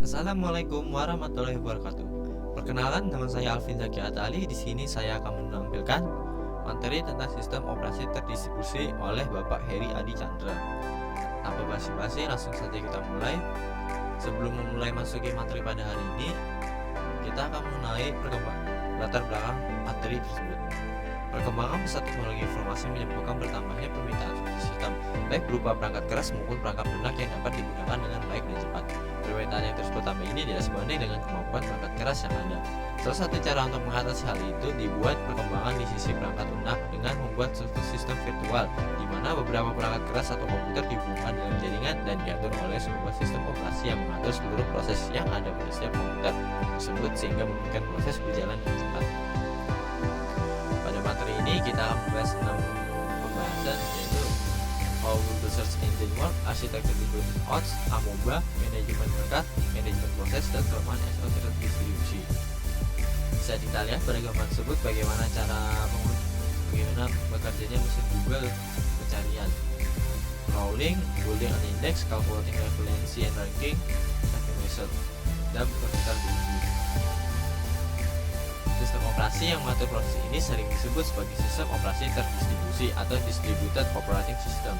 Assalamualaikum warahmatullahi wabarakatuh. Perkenalkan, nama saya Alvin Zaki Atali. Di sini saya akan menampilkan materi tentang sistem operasi terdistribusi oleh Bapak Heri Adi Chandra. Tanpa basa-basi, langsung saja kita mulai. Sebelum memulai masuki materi pada hari ini, kita akan mengenai latar belakang materi tersebut. Perkembangan pesat teknologi informasi menyebabkan bertambahnya permintaan sistem, baik berupa perangkat keras maupun perangkat lunak yang dapat digunakan dengan baik dan cepat. Permintaan yang terus bertambah ini tidak sebanding dengan kemampuan perangkat keras yang ada. Salah satu cara untuk mengatasi hal itu dibuat perkembangan di sisi perangkat lunak dengan membuat suatu sistem virtual, di mana beberapa perangkat keras atau komputer dihubungkan dengan jaringan dan diatur oleh sebuah sistem operasi yang mengatur seluruh proses yang ada pada setiap komputer tersebut sehingga memungkinkan proses berjalan dengan cepat. Pada materi ini kita akan membahas 6 pembahasan, yaitu how Google Search Engine work, arsitektur distributed odds, AMOBA, manajemen perangkat, manajemen proses, dan kelemahan SO terdistribusi. Bisa kita lihat pada gambar tersebut bagaimana bekerjanya mesin Google pencarian, crawling, building an index, calculating relevancy and ranking, saving result, dan berputar di sistem operasi yang mengatur proses ini sering disebut sebagai sistem operasi terdistribusi atau distributed operating system.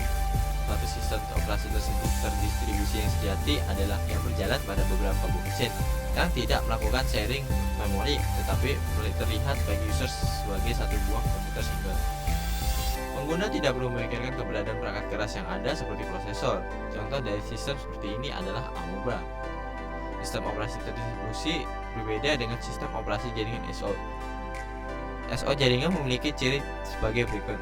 Suatu sistem operasi tersebut terdistribusi yang sejati adalah yang berjalan pada beberapa mesin yang tidak melakukan sharing memori, tetapi terlihat bagi user sebagai satu buah komputer single. Pengguna tidak perlu memikirkan keberadaan perangkat keras yang ada seperti prosesor. Contoh dari sistem seperti ini adalah AMOBA. Sistem operasi terdistribusi berbeda dengan sistem operasi jaringan SO. SO jaringan memiliki ciri sebagai berikut,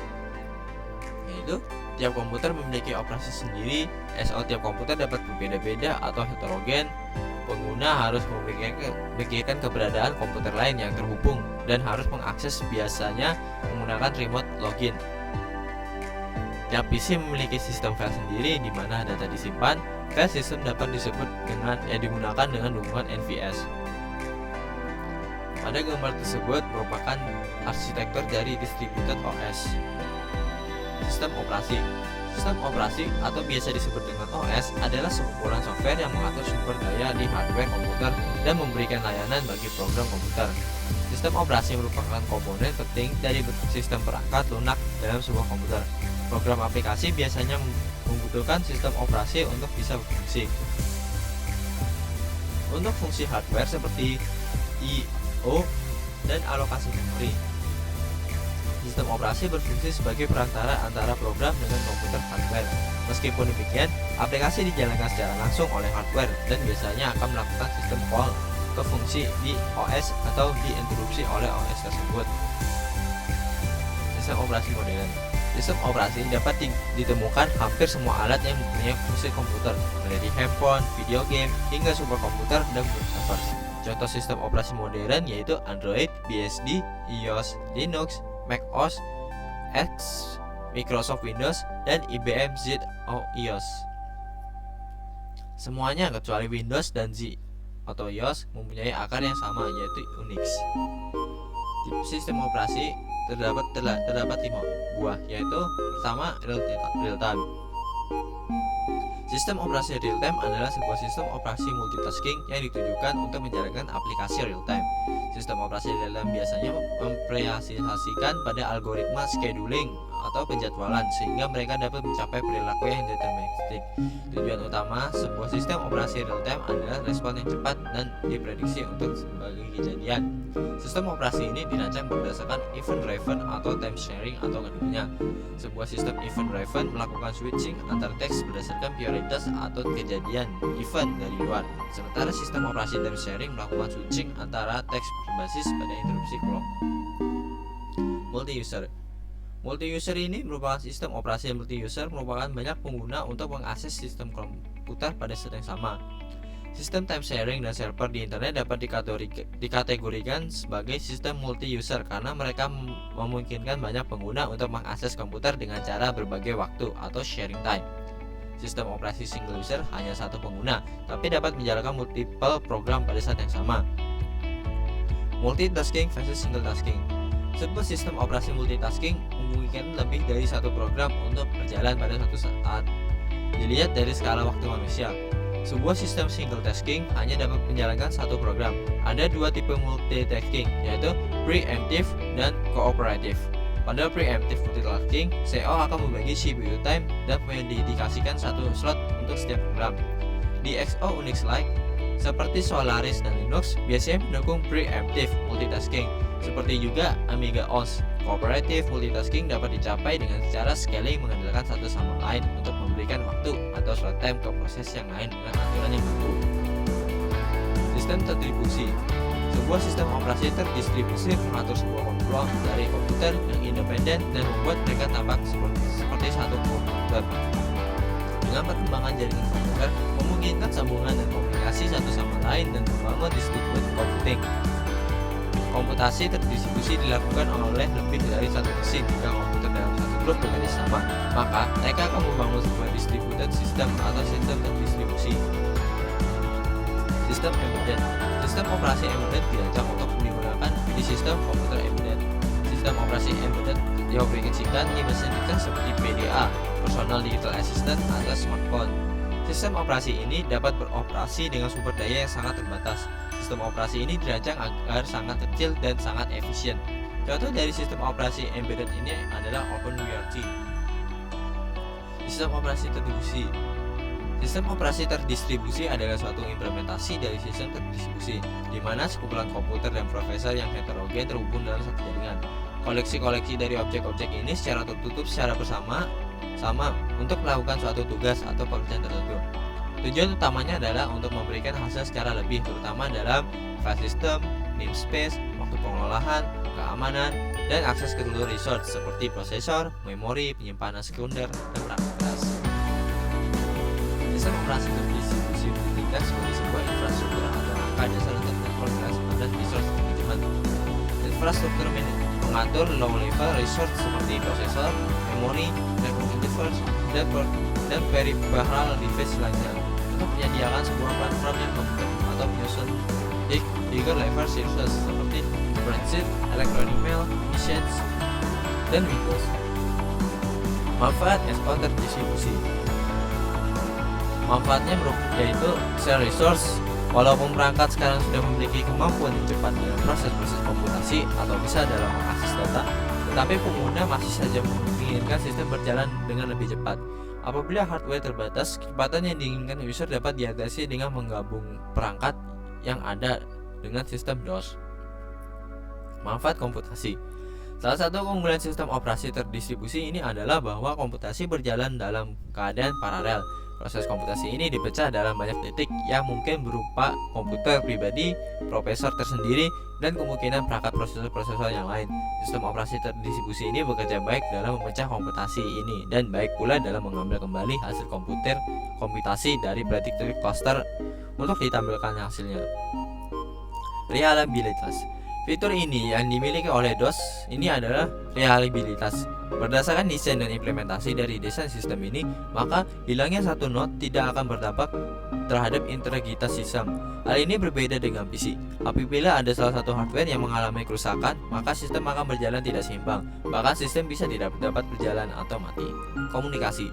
yaitu tiap komputer memiliki operasi sendiri. SO tiap komputer dapat berbeda-beda atau heterogen. Pengguna harus memikirkan keberadaan komputer lain yang terhubung dan harus mengakses, biasanya menggunakan remote login. Tiap PC memiliki sistem file sendiri di mana data disimpan. File system dapat digunakan dengan dukungan NVS. Pada gambar tersebut merupakan arsitektur dari distributed OS. Sistem operasi. Sistem operasi atau biasa disebut dengan OS adalah sekumpulan software yang mengatur sumber daya di hardware komputer dan memberikan layanan bagi program komputer. Sistem operasi merupakan komponen penting dari sistem perangkat lunak dalam sebuah komputer. Program aplikasi biasanya membutuhkan sistem operasi untuk bisa berfungsi. Untuk fungsi hardware seperti I/O dan alokasi memori, sistem operasi berfungsi sebagai perantara antara program dengan komputer hardware. Meskipun demikian, aplikasi dijalankan secara langsung oleh hardware dan biasanya akan melakukan sistem call ke fungsi di OS atau diinterupsi oleh OS tersebut. Sistem operasi modern. Sistem operasi dapat ditemukan hampir semua alat yang mempunyai fungsi komputer, dari handphone, video game, hingga superkomputer dan server. Contoh sistem operasi modern yaitu Android, BSD, iOS, Linux, macOS X, Microsoft Windows, dan IBM Z OS. Semuanya kecuali Windows dan Z atau iOS mempunyai akar yang sama, yaitu Unix. Tipe sistem operasi terdapat 5 buah, yaitu pertama real time. Sistem operasi real time adalah sebuah sistem operasi multitasking yang ditujukan untuk menjalankan aplikasi real time. Sistem operasi real time biasanya mempresentasikan pada algoritma scheduling atau penjadwalan sehingga mereka dapat mencapai perilaku yang deterministik. Tujuan utama sebuah sistem operasi real time adalah respon yang cepat dan diprediksi untuk sebagai kejadian. Sistem operasi ini dirancang berdasarkan event driven atau time sharing atau keduanya. Sebuah sistem event driven melakukan switching antar teks berdasarkan prioritas atau kejadian event dari luar. Sementara sistem operasi time sharing melakukan switching antara teks berbasis pada interupsi clock. Multi-user. Multi-user ini merupakan sistem operasi multi-user merupakan banyak pengguna untuk mengakses sistem komputer pada saat yang sama. Sistem time sharing dan server di internet dapat dikategorikan sebagai sistem multi-user karena mereka memungkinkan banyak pengguna untuk mengakses komputer dengan cara berbagai waktu atau sharing time. Sistem operasi single user hanya satu pengguna, tapi dapat menjalankan multiple program pada saat yang sama. Multitasking versus single tasking. Sebuah sistem operasi multitasking memungkinkan lebih dari satu program untuk berjalan pada satu saat. Dilihat dari skala waktu manusia. Sebuah sistem single tasking hanya dapat menjalankan satu program. Ada dua tipe multitasking, yaitu preemptive dan cooperative. Pada preemptive multitasking, CEO akan membagi CPU time dan mendedikasikan satu slot untuk setiap program. Di XO Unix-like, seperti Solaris dan Linux, biasanya mendukung preemptive multitasking. Seperti juga Amiga OS, cooperative multitasking dapat dicapai dengan cara scaling mengandalkan satu sama lain untuk memberikan waktu atau slot time ke proses yang lain dengan aturan yang baku. Sistem terdistribusi. Sebuah sistem operasi terdistribusi mengatur sebuah komputer dari komputer yang independen dan membuat mereka tampak seperti satu komputer. Dengan perkembangan jaringan komputer, memungkinkan sambungan dan komunikasi satu sama lain dan membangun distributed computing. Komputasi terdistribusi dilakukan oleh lebih dari satu mesin jika komputer dalam satu grup bekerja sama, maka mereka akan membangun sebuah distributed system atau sistem terdistribusi. Sistem embedded. Sistem operasi embedded dirancang untuk digunakan di sistem komputer embedded. Sistem operasi embedded diaplikasikan di mesin seperti PDA, Personal Digital Assistant, atau smartphone. Sistem operasi ini dapat beroperasi dengan sumber daya yang sangat terbatas. Sistem operasi ini dirancang agar sangat kecil dan sangat efisien. Contoh dari sistem operasi embedded ini adalah OpenWRT. Sistem operasi terdistribusi. Sistem operasi terdistribusi adalah suatu implementasi dari sistem terdistribusi, di mana sekumpulan komputer dan prosesor yang heterogen terhubung dalam satu jaringan. Koleksi-koleksi dari objek-objek ini secara tertutup secara bersama untuk melakukan suatu tugas atau pekerjaan tertentu. Tujuan utamanya adalah untuk memberikan hasil secara lebih, terutama dalam file system, namespace, waktu pengelolaan, keamanan, dan akses ke seluruh resource seperti prosesor, memori, penyimpanan sekunder, dan perangkat keras. Sistem operasi terdistribusi diberikan sebagai sebuah infrastruktur atau rangka dasar untuk network dan resource management. Infrastruktur mengatur low-level resource seperti prosesor, memori, network interface, dan peripheral device lainnya, untuk menyediakan sebuah platform yang kompleks atau menyusun higher level services seperti spreadsheet, electronic mail, machines, dan Windows. Manfaat SO terdistribusi. Manfaatnya yaitu share resource. Walaupun perangkat sekarang sudah memiliki kemampuan yang cepat dalam proses-proses komputasi atau bisa dalam mengakses data, tetapi pengguna masih saja menginginkan sistem berjalan dengan lebih cepat. Apabila hardware terbatas, kecepatan yang diinginkan user dapat diatasi dengan menggabung perangkat yang ada dengan sistem DOS. Manfaat komputasi. Salah satu keunggulan sistem operasi terdistribusi ini adalah bahwa komputasi berjalan dalam keadaan paralel. Proses komputasi ini dipecah dalam banyak titik yang mungkin berupa komputer pribadi, prosesor tersendiri, dan kemungkinan perangkat prosesor-prosesor yang lain. Sistem operasi terdistribusi ini bekerja baik dalam memecah komputasi ini dan baik pula dalam mengambil kembali hasil komputasi dari titik-titik cluster untuk ditampilkan hasilnya. Reliabilitas. Fitur ini yang dimiliki oleh DOS ini adalah reliabilitas. Berdasarkan desain dan implementasi dari desain sistem ini, maka hilangnya satu node tidak akan berdampak terhadap integritas sistem. Hal ini berbeda dengan PC. Apabila ada salah satu hardware yang mengalami kerusakan, maka sistem akan berjalan tidak seimbang. Bahkan sistem bisa tidak dapat berjalan atau mati. Komunikasi.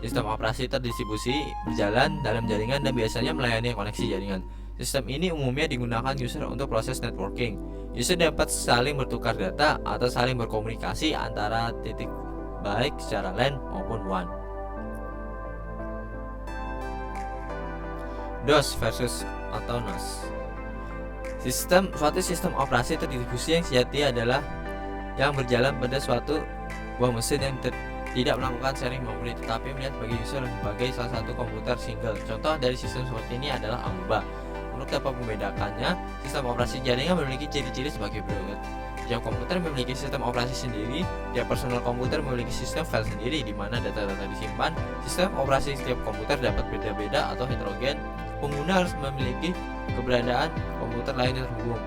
Sistem operasi terdistribusi berjalan dalam jaringan dan biasanya melayani koneksi jaringan. Sistem ini umumnya digunakan user untuk proses networking. User dapat saling bertukar data atau saling berkomunikasi antara titik baik secara LAN maupun WAN. DOS versus atau NOS. Suatu sistem operasi terdistribusi yang sejati adalah yang berjalan pada suatu buah mesin yang tidak melakukan sharing memori, tetapi melihat bagi user sebagai salah satu komputer single. Contoh dari sistem seperti ini adalah Amoeba. Untuk dapat membedakannya, sistem operasi jaringan memiliki ciri-ciri sebagai berikut. Setiap komputer memiliki sistem operasi sendiri, setiap personal komputer memiliki sistem file sendiri di mana data-data disimpan. Sistem operasi setiap komputer dapat beda-beda atau heterogen. Pengguna harus memiliki keberadaan komputer lain yang terhubung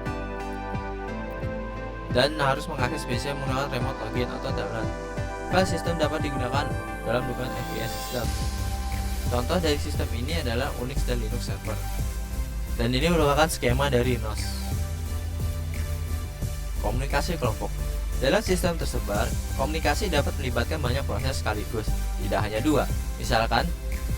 dan harus mengakses PC menggunakan remote login atau download. File system dapat digunakan dalam dokumen FPS system. Contoh dari sistem ini adalah Unix dan Linux server. Dan ini merupakan skema dari NOS. Komunikasi kelompok. Dalam sistem tersebar, komunikasi dapat melibatkan banyak proses sekaligus, tidak hanya dua. Misalkan,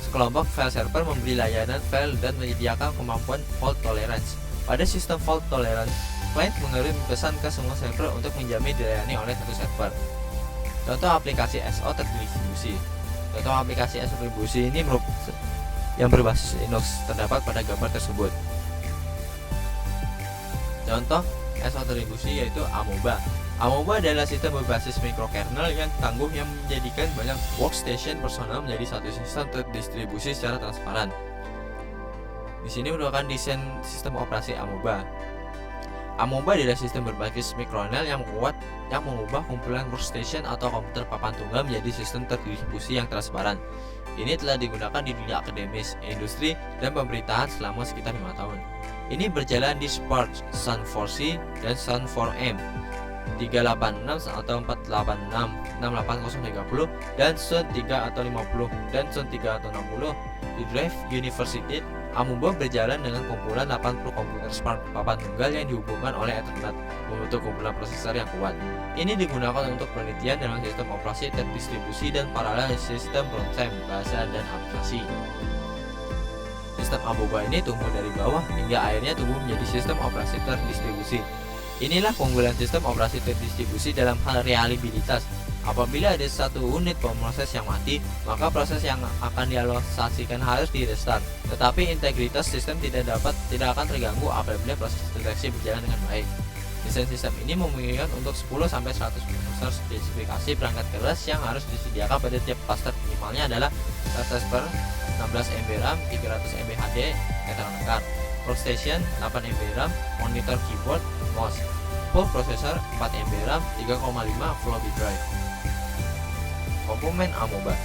Sekelompok file server memberi layanan file dan menyediakan kemampuan fault tolerance. Pada sistem fault tolerance, client mengirim pesan ke semua server untuk menjamin dilayani oleh satu server. Contoh aplikasi SO terdistribusi. Contoh aplikasi SO terdistribusi ini yang berbasis Linux terdapat pada gambar tersebut. Contoh SO terdistribusi yaitu Amoeba. Amoeba adalah sistem berbasis microkernel yang tangguh yang menjadikan banyak workstation personal menjadi satu sistem terdistribusi secara transparan. Di sini merupakan desain sistem operasi Amoeba. Amoeba adalah sistem berbasis mikrokernel yang kuat yang mengubah kumpulan workstation atau komputer papan tunggal menjadi sistem terdistribusi yang transparan. Ini telah digunakan di dunia akademis, industri, dan pemerintahan selama sekitar 5 tahun. Ini berjalan di Spark, Sun 4C, dan Sun 4M 386 atau 486, 68030, dan Sun 3 atau 50, dan Sun 3 atau 60. Di Drive University, Amoeba berjalan dengan kumpulan 80 komputer Spark papan tunggal yang dihubungkan oleh Ethernet membentuk kumpulan prosesor yang kuat. Ini digunakan untuk penelitian dalam sistem operasi terdistribusi dan paralel sistem runtime, bahasa, dan aplikasi. Sistem Amoeba ini tumbuh dari bawah hingga akhirnya tumbuh menjadi sistem operasi terdistribusi. Inilah keunggulan sistem operasi terdistribusi dalam hal reliabilitas. Apabila ada satu unit pemroses yang mati, maka proses yang akan dialokasikan harus di restart. Tetapi integritas sistem tidak akan terganggu apabila proses deteksi berjalan dengan baik. Desain sistem ini memungkinkan untuk 10-100 processor spesifikasi perangkat keras yang harus disediakan pada tiap cluster. Minimalnya adalah processor 16 MB RAM, 300 MB HD, Ethernet card, workstation 8 MB RAM, monitor, keyboard, mouse, full processor 4 MB RAM, 3,5 floppy drive. Komponen Amoeba.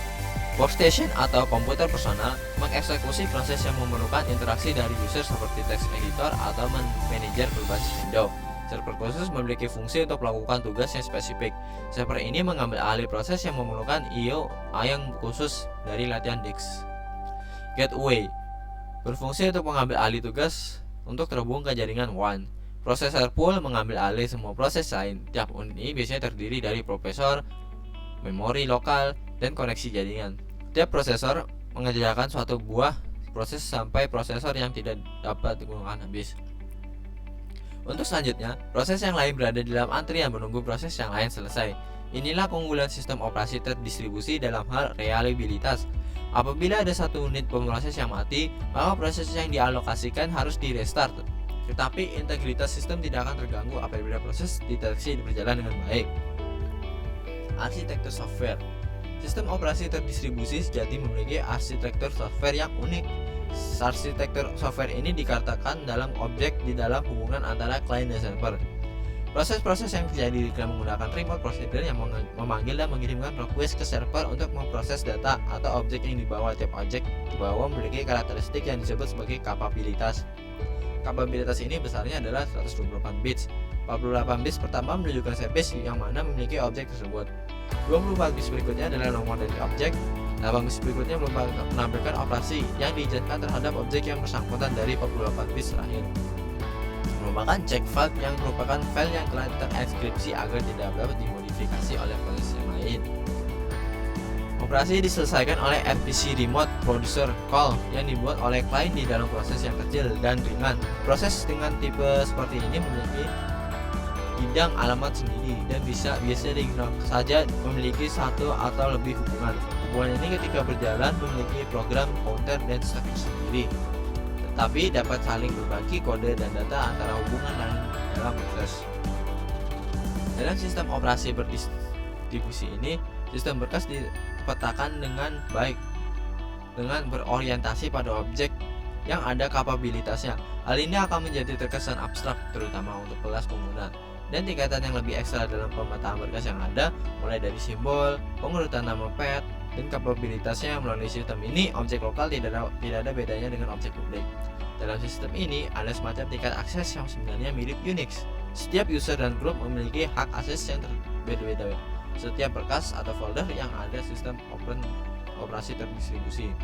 Workstation atau komputer personal mengeksekusi proses yang memerlukan interaksi dari user seperti text editor atau manajer berbasis Windows. Server khusus memiliki fungsi untuk melakukan tugas yang spesifik. Server ini mengambil alih proses yang memerlukan I/O yang khusus dari latihan disk. Gateway berfungsi untuk mengambil alih tugas untuk terhubung ke jaringan WAN. Prosesor pool mengambil alih semua proses lain. Tiap unit ini biasanya terdiri dari prosesor, memori lokal, dan koneksi jaringan. Tiap prosesor mengerjakan suatu buah proses sampai prosesor yang tidak dapat digunakan habis. Untuk selanjutnya, proses yang lain berada di dalam antrian menunggu proses yang lain selesai. Inilah keunggulan sistem operasi terdistribusi dalam hal reliabilitas. Apabila ada satu unit pemroses yang mati, maka proses yang dialokasikan harus di restart. Tetapi integritas sistem tidak akan terganggu apabila proses deteksi berjalan dengan baik. Arsitektur software. Sistem operasi terdistribusi sejati memiliki arsitektur software yang unik. Arsitektur software ini dikatakan dalam objek di dalam hubungan antara klien dan server. Proses-proses yang terjadi dengan menggunakan remote procedure yang memanggil dan mengirimkan request ke server untuk memproses data atau objek yang dibawa. Tiap objek dibawa memiliki karakteristik yang disebut sebagai kapabilitas. Kapabilitas ini besarnya adalah 128 bits. 48 bits pertama menunjukkan service yang mana memiliki objek tersebut. 24 bits berikutnya adalah nomor dari objek. 8 bits berikutnya menampilkan operasi yang diizinkan terhadap objek yang bersangkutan dari 48 bits terakhir. Merupakan check file yang merupakan file yang telah terenkripsi agar tidak dapat dimodifikasi oleh proses yang lain. Operasi diselesaikan oleh RPC Remote Producer Call yang dibuat oleh klien di dalam proses yang kecil dan ringan. Proses dengan tipe seperti ini memiliki bidang alamat sendiri dan biasa digunakan saja memiliki satu atau lebih hubungan. Hubungan ini ketika berjalan memiliki program counter dan status sendiri, tetapi dapat saling berbagi kode dan data antara hubungan lain dalam proses. Dalam sistem operasi berdistribusi ini, sistem berkas dipetakan dengan baik dengan berorientasi pada objek yang ada kapabilitasnya. Hal ini akan menjadi terkesan abstrak terutama untuk kelas pengguna. Dan tingkatan yang lebih ekstra dalam pemetaan berkas yang ada, mulai dari simbol, pengurutan nama path, dan kapabilitasnya. Melalui sistem ini, objek lokal tidak ada bedanya dengan objek publik. Dalam sistem ini, ada semacam tingkat akses yang sebenarnya mirip Unix. Setiap user dan grup memiliki hak akses yang berbeda-beda. Setiap berkas atau folder yang ada sistem operasi terdistribusi.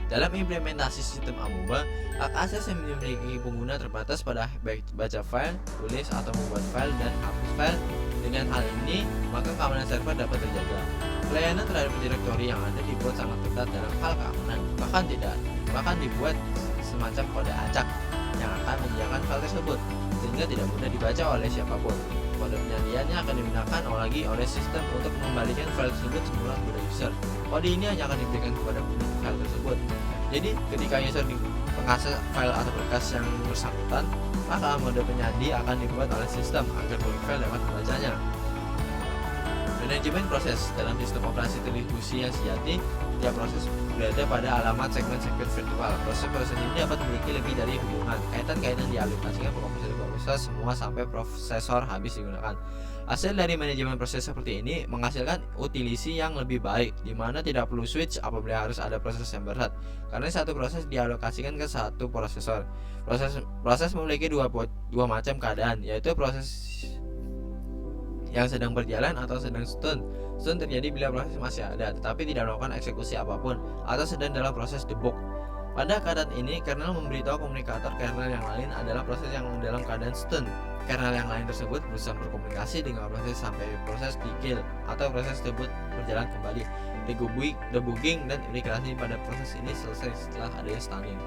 Dalam implementasi sistem Amoeba, hak akses yang dimiliki pengguna terbatas pada baca file, tulis atau membuat file dan hapus file. Dengan hal ini, maka keamanan server dapat terjaga. Pelayanan terhadap direktori yang ada dibuat sangat ketat dalam hal keamanan, bahkan dibuat semacam kode acak yang akan menyediakan file tersebut, sehingga tidak mudah dibaca oleh siapapun. Kode penyandiannya akan digunakan lagi oleh sistem untuk mengembalikan file tersebut semula kepada user. Kode ini hanya akan diberikan kepada pemilik file tersebut. Jadi, ketika user mengakses file atau berkas yang bersangkutan, maka mode penyandi akan dibuat oleh sistem agar pemilik file dapat membacanya. Manajemen proses dalam sistem operasi terdistribusi yang sejati, tiap proses berada pada alamat segmen-segmen virtual. Proses-proses ini dapat memiliki lebih dari hubungan, kaitan-kaitan dialokasikan ke proses semua sampai prosesor habis digunakan. Hasil dari manajemen proses seperti ini menghasilkan utilisi yang lebih baik, di mana tidak perlu switch apabila harus ada proses yang berat, karena satu proses dialokasikan ke satu prosesor. Proses memiliki dua macam keadaan, yaitu proses yang sedang berjalan atau sedang stun. Stun terjadi bila proses masih ada tetapi tidak melakukan eksekusi apapun, atau sedang dalam proses debug. Pada keadaan ini, kernel memberitahu komunikator kernel yang lain adalah proses yang dalam keadaan stun. Kernel yang lain tersebut berusaha berkomunikasi dengan proses sampai proses di kill atau proses tersebut berjalan kembali. Debugging dan integrasi pada proses ini selesai setelah adanya stunning.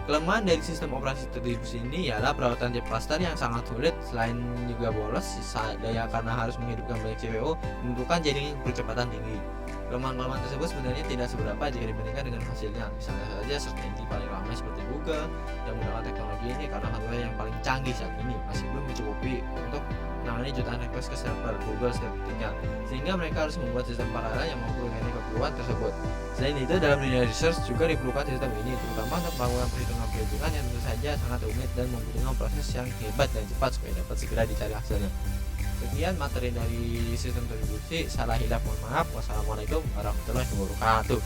Kelemahan dari sistem operasi terdistribusi ini ialah perawatan chip cluster yang sangat sulit, selain juga boros sisa daya karena harus menghidupkan banyak CPU, membutuhkan jaringan percepatan tinggi. Kelemahan-kelemahan tersebut sebenarnya tidak seberapa jika dibandingkan dengan hasilnya. Misalnya saja search engine paling ramai seperti Google yang menggunakan teknologi ini karena hardware yang paling canggih saat ini masih belum mencukupi untuk menangani jutaan request ke server Google setiap detiknya, sehingga mereka harus membuat sistem paralel yang mampu menangani keperluan tersebut. Selain itu, dalam dunia research juga diperlukan sistem ini, terutama untuk melakukan perhitungan yang tentu saja sangat rumit dan membutuhkan proses yang hebat dan cepat supaya dapat segera dicari hasilnya. Sekian materi dari sistem terdistribusi. Salah hilaf mohon maaf. Wassalamualaikum warahmatullahi wabarakatuh.